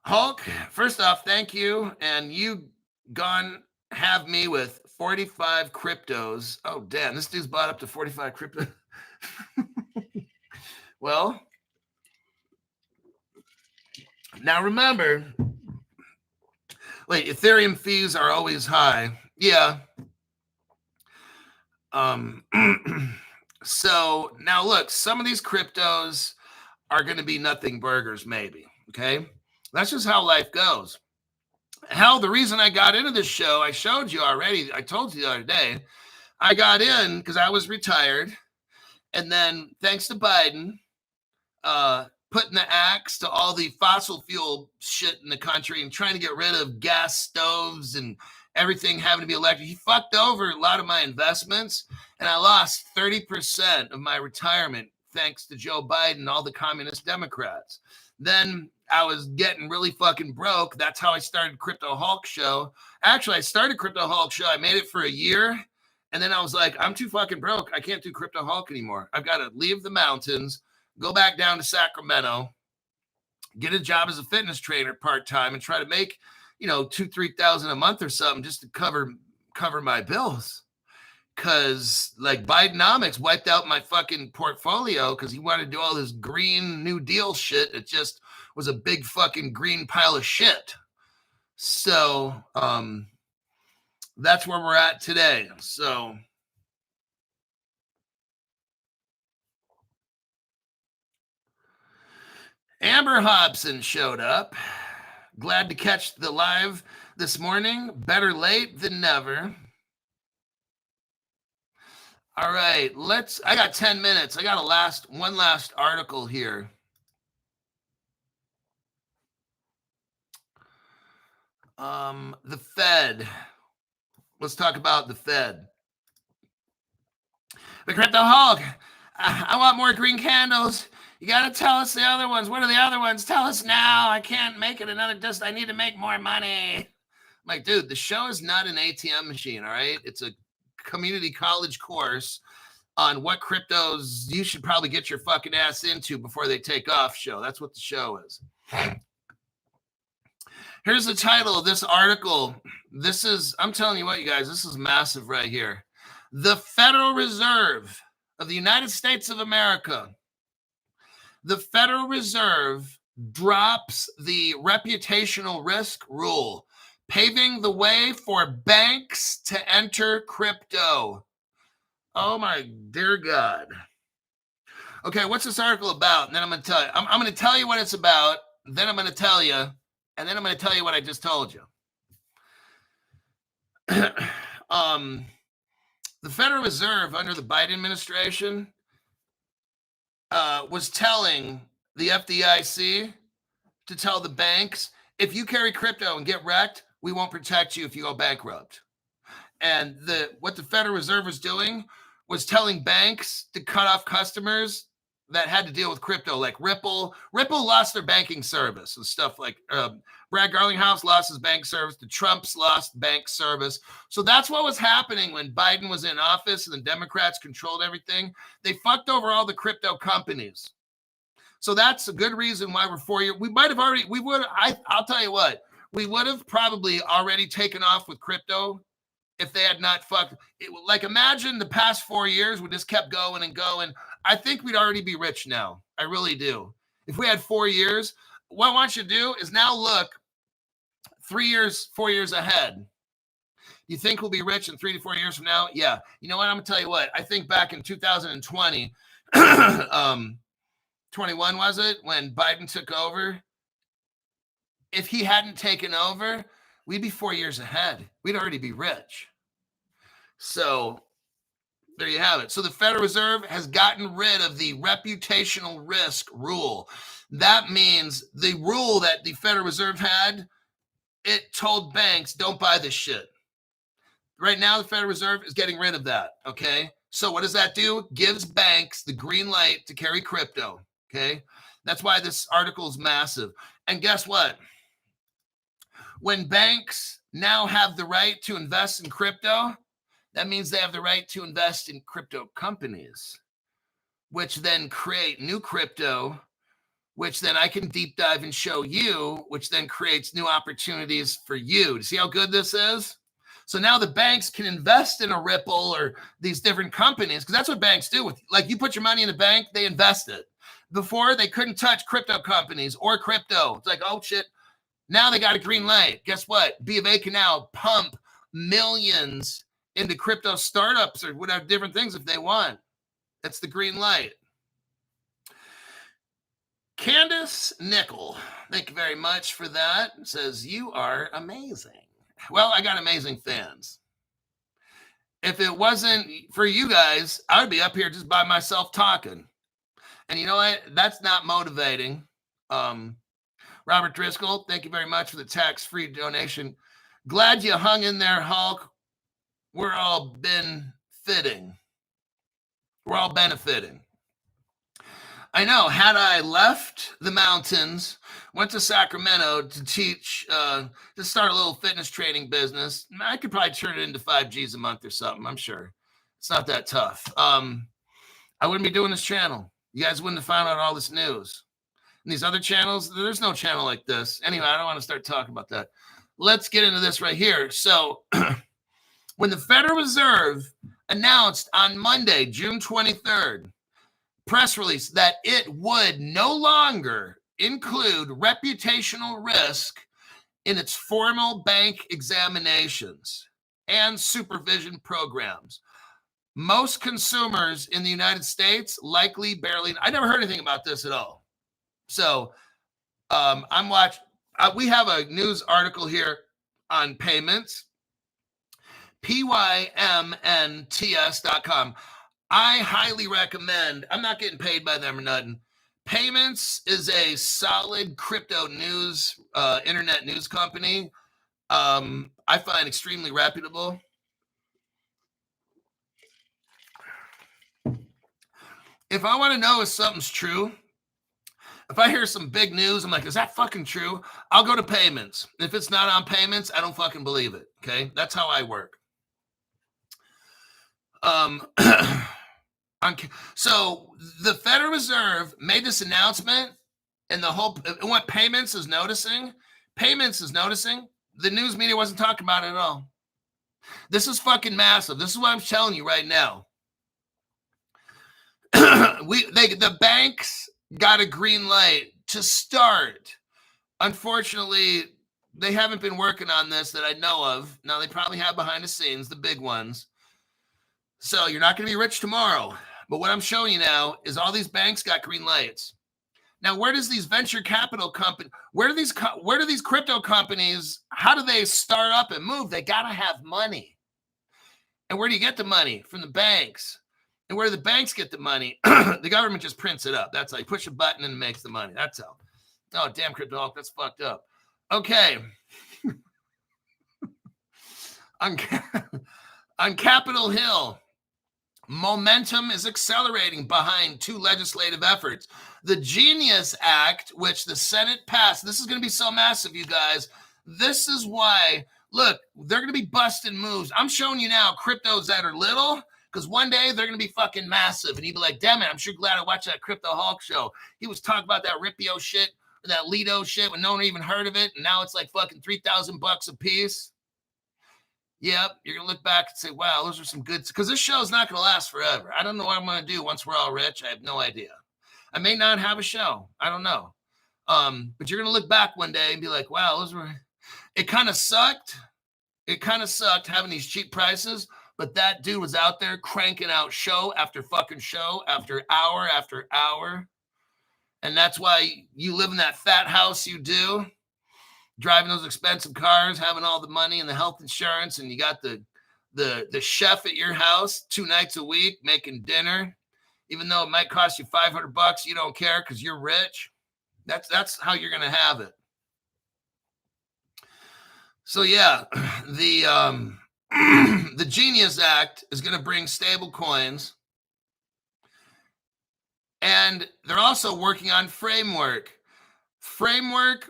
[SPEAKER 1] Hulk, first off, thank you. And you gone have me with 45 cryptos. Oh, damn, this dude's bought up to 45 crypto. Well, now remember, wait, Ethereum fees are always high. Yeah. So now look, some of these cryptos are going to be nothing burgers, maybe. Okay. That's just how life goes. Hell, the reason I got into this show, I showed you already. I told you the other day, I got in because I was retired. And then thanks to Biden, putting the axe to all the fossil fuel shit in the country and trying to get rid of gas stoves and everything having to be electric. He fucked over a lot of my investments, and I lost 30% of my retirement thanks to Joe Biden and all the communist Democrats. Then I was getting really fucking broke. That's how I started Crypto Hulk Show. Actually, I started Crypto Hulk Show. I made it for a year. And then I was like, I'm too fucking broke. I can't do Crypto Hulk anymore. I've got to leave the mountains, go back down to Sacramento, get a job as a fitness trainer part-time, and try to make, $2,000-3,000 a month or something just to cover my bills. Because like Bidenomics wiped out my fucking portfolio because he wanted to do all this Green New Deal shit. It just was a big fucking green pile of shit. So that's where we're at today. So Amber Hobson showed up. Glad to catch the live this morning. Better late than never. All right, I got 10 minutes. I got one last article here. The Fed. Let's talk about the Fed. The Crypto Hulk. I want more green candles. You got to tell us the other ones. What are the other ones? Tell us now. I can't make it I need to make more money. I'm like, dude, the show is not an ATM machine, all right? It's a community college course on what cryptos you should probably get your fucking ass into before they take off show. That's what the show is. Here's the title of this article. I'm telling you what, you guys, this is massive right here. The Federal Reserve of the United States of America. The Federal Reserve drops the reputational risk rule, paving the way for banks to enter crypto. Oh my dear God. Okay, what's this article about? And then I'm going to tell you. I'm going to tell you what it's about. Then I'm going to tell you. And then I'm going to tell you what I just told you. The Federal Reserve under the Biden administration was telling the FDIC to tell the banks, if you carry crypto and get wrecked, we won't protect you if you go bankrupt. And what the Federal Reserve was doing was telling banks to cut off customers that had to deal with crypto, like Ripple. Ripple lost their banking service and stuff like Brad Garlinghouse lost his bank service. The Trumps lost bank service. So that's what was happening when Biden was in office and the Democrats controlled everything. They fucked over all the crypto companies. So that's a good reason why we're 4 years. I'll tell you what, we would have probably already taken off with crypto if they had not fucked it. Like, imagine the past 4 years, we just kept going and going. I think we'd already be rich now. I really do. If we had 4 years, what I want you to do is now look 3 years, 4 years ahead. You think we'll be rich in 3 to 4 years from now? Yeah. You know what? I'm going to tell you what. I think back in 2020, 21 was it, when Biden took over? If he hadn't taken over, we'd be 4 years ahead. We'd already be rich. So there you have it. So the Federal Reserve has gotten rid of the reputational risk rule. That means the rule that the Federal Reserve had, it told banks, don't buy this shit. Right now, the Federal Reserve is getting rid of that, okay? So what does that do? Gives banks the green light to carry crypto, okay? That's why this article is massive. And guess what? When banks now have the right to invest in crypto, that means they have the right to invest in crypto companies, which then create new crypto, which then I can deep dive and show you, which then creates new opportunities for you. Do you see how good this is? So now the banks can invest in a Ripple or these different companies, because that's what banks do. Like, you put your money in the bank, they invest it. Before, they couldn't touch crypto companies or crypto. It's like, oh shit. Now they got a green light. Guess what? B of A can now pump millions into crypto startups or whatever, different things if they want. That's the green light. Candace Nickel, thank you very much for that. Says, you are amazing. Well, I got amazing fans. If it wasn't for you guys, I would be up here just by myself talking. And you know what? That's not motivating. Robert Driscoll, thank you very much for the tax-free donation. Glad you hung in there, Hulk. We're all benefiting. I know. Had I left the mountains, went to Sacramento to teach, to start a little fitness training business, I could probably turn it into 5Gs a month or something. I'm sure it's not that tough. I wouldn't be doing this channel. You guys wouldn't have found out all this news. And these other channels, there's no channel like this. Anyway, I don't want to start talking about that. Let's get into this right here. So when the Federal Reserve announced on Monday, June 23rd, press release that it would no longer include reputational risk in its formal bank examinations and supervision programs. Most consumers in the United States likely barely, I never heard anything about this at all. So I'm watching, we have a news article here on payments, pymnts.com. I highly recommend, I'm not getting paid by them or nothing. Payments is a solid crypto news, internet news company. I find extremely reputable. If I want to know if something's true, if I hear some big news, I'm like, is that fucking true? I'll go to payments. If it's not on payments, I don't fucking believe it. Okay. That's how I work. So the Federal Reserve made this announcement, and what payments is noticing, the news media wasn't talking about it at all. This is fucking massive. This is what I'm telling you right now. The banks got a green light to start. Unfortunately, they haven't been working on this that I know of. Now, they probably have behind the scenes, the big ones. So you're not going to be rich tomorrow. But what I'm showing you now is all these banks got green lights. Now, where does these venture capital companies, where do these crypto companies, how do they start up and move? They got to have money. And where do you get the money? From the banks. And where do the banks get the money? The government just prints it up. That's how you push a button and it makes the money. That's how. Oh, damn, crypto, that's fucked up. Okay. On Capitol Hill, momentum is accelerating behind two legislative efforts. The Genius Act, which the Senate passed, this is going to be so massive, you guys. This is why, look, they're going to be busting moves. I'm showing you now cryptos that are little, because one day they're going to be fucking massive. And you'd be like, damn it, I'm sure glad I watched that Crypto Hulk show. He was talking about that Ripio shit, or that Lido shit, when no one even heard of it. And now it's like fucking $3,000 a piece. Yep, you're going to look back and say, wow, those are some good, because this show is not going to last forever. I don't know what I'm going to do once we're all rich. I have no idea. I may not have a show. I don't know. But you're going to look back one day and be like, wow, it kind of sucked. It kind of sucked having these cheap prices, but that dude was out there cranking out show after fucking show after hour. And that's why you live in that fat house you do. Driving those expensive cars, having all the money and the health insurance, and you got the chef at your house 2 nights a week making dinner, even though it might cost you $500, you don't care because you're rich. That's how you're gonna have it. So yeah, the Genius Act is gonna bring stable coins, and they're also working on framework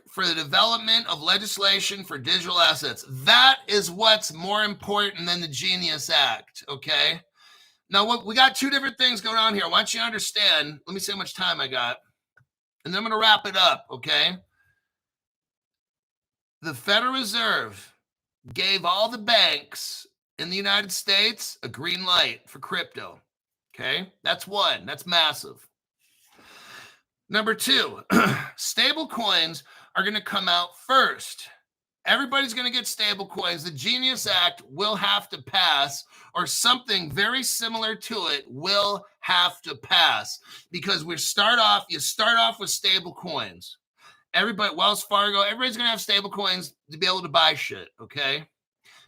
[SPEAKER 1] for the development of legislation for digital assets. That is what's more important than the Genius Act, okay? Now, we got 2 different things going on here. I want you to understand. Let me see how much time I got, and then I'm going to wrap it up, okay? The Federal Reserve gave all the banks in the United States a green light for crypto, okay? That's one. That's massive. Number 2, stable coins are going to come out first. Everybody's going to get stable coins. The Genius Act will have to pass, or something very similar to it will have to pass, because you start off with stable coins. Everybody, Wells Fargo, everybody's going to have stable coins to be able to buy shit, okay?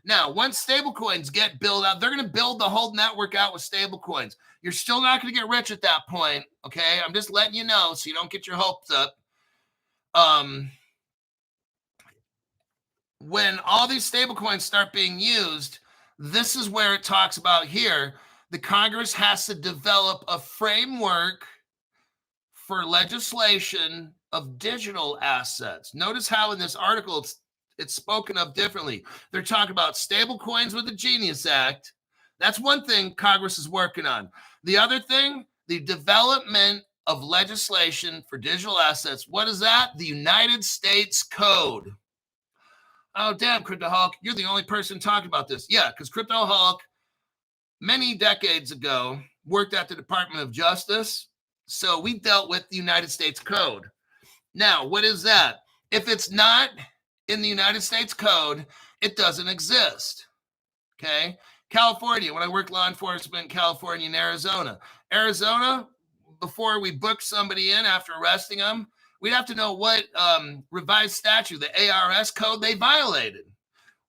[SPEAKER 1] Now, once stable coins get built out, they're going to build the whole network out with stable coins. You're still not going to get rich at that point, okay? I'm just letting you know so you don't get your hopes up. When all these stable coins start being used, this is where it talks about here. The Congress has to develop a framework for legislation of digital assets. Notice how in this article it's spoken of differently. They're talking about stable coins with the Genius Act. That's one thing Congress is working on. The other thing, the development of legislation for digital assets. What is that? The United States Code. Oh, damn, Crypto Hulk, you're the only person talking about this. Yeah, because Crypto Hulk, many decades ago, worked at the Department of Justice. So we dealt with the United States Code. Now, what is that? If it's not in the United States Code, it doesn't exist. Okay? California, when I worked law enforcement in California and Arizona. Arizona, before we book somebody in after arresting them, we'd have to know what revised statute, the ARS code, they violated.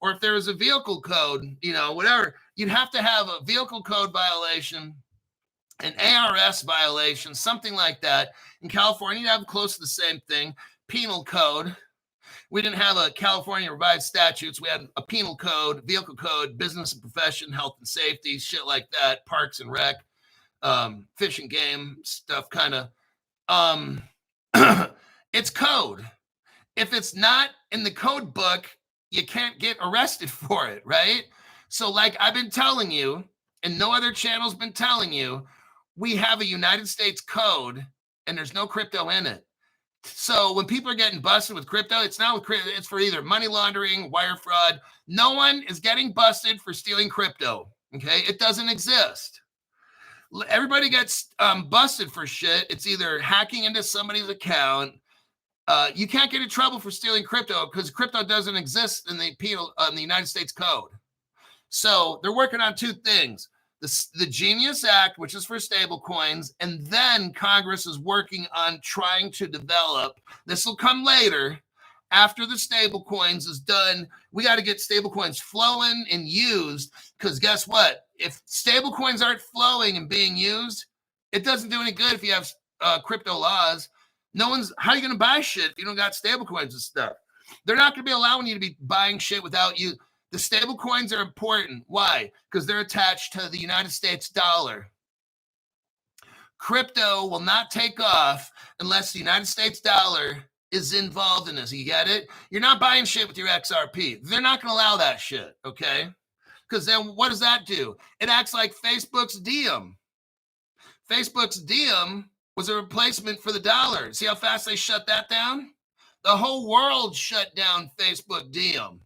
[SPEAKER 1] Or if there was a vehicle code, whatever, you'd have to have a vehicle code violation, an ARS violation, something like that. In California, you'd have close to the same thing. Penal code. We didn't have a California revised statutes. We had a penal code, vehicle code, business and profession, health and safety, shit like that, parks and rec, fish and game stuff, kind of. It's code. If it's not in the code book, you can't get arrested for it, right? So like I've been telling you, and no other channel's been telling you, we have a United States code and there's no crypto in it. So when people are getting busted with crypto, it's not with crypto, it's for either money laundering, wire fraud. No one is getting busted for stealing crypto, okay? It doesn't exist. Everybody gets busted for shit. It's either hacking into somebody's account. You can't get in trouble for stealing crypto because crypto doesn't exist in the United States Code. So they're working on two things. The Genius Act, which is for stable coins, and then Congress is working on trying to develop, this will come later, after the stable coins is done, we got to get stable coins flowing and used, because guess what? If stable coins aren't flowing and being used, it doesn't do any good if you have crypto laws. How are you going to buy shit if you don't got stable coins and stuff? They're not going to be allowing you to be buying shit without you. The stable coins are important. Why? Because they're attached to the United States dollar. Crypto will not take off unless the United States dollar is involved in this. You get it? You're not buying shit with your XRP. They're not going to allow that shit, okay? Because then what does that do? It acts like Facebook's Diem. Facebook's Diem was a replacement for the dollar. See how fast they shut that down? The whole world shut down Facebook Diem.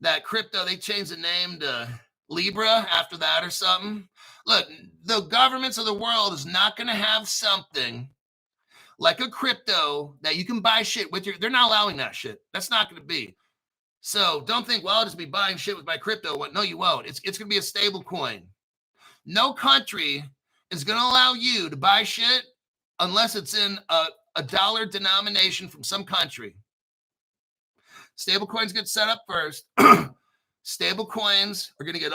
[SPEAKER 1] That crypto, they changed the name to Libra after that or something. Look, the governments of the world is not going to have something like a crypto that you can buy shit with they're not allowing that shit. That's not going to be. So don't think, well, I'll just be buying shit with my crypto. No, you won't. It's going to be a stable coin. No country is going to allow you to buy shit unless it's in a dollar denomination from some country. Stable coins get set up first. Stable coins are going to get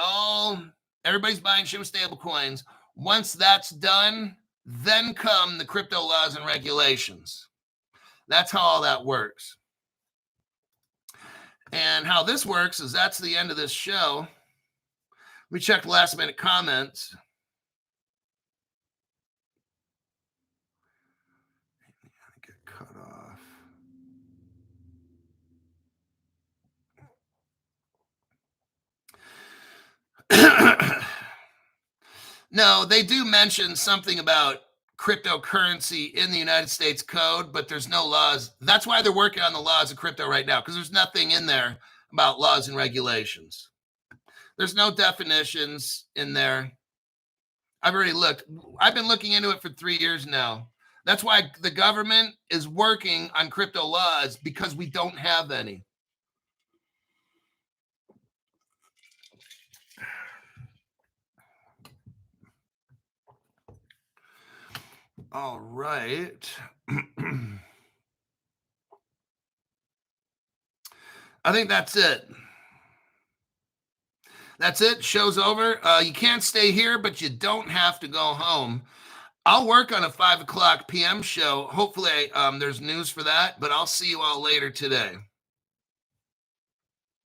[SPEAKER 1] everybody's buying shit with stable coins. Once that's done, then come the crypto laws and regulations. That's how all that works. And how this works is that's the end of this show. We checked last minute comments. Get cut off. No, they do mention something about cryptocurrency in the United States Code, but there's no laws. That's why they're working on the laws of crypto right now, because there's nothing in there about laws and regulations. There's no definitions in there. I've already looked. I've been looking into it for 3 years now. That's why the government is working on crypto laws, because we don't have any. All right. I think that's it. That's it. Show's over. You can't stay here, but you don't have to go home. I'll work on a 5 o'clock p.m. show. Hopefully there's news for that, but I'll see you all later today.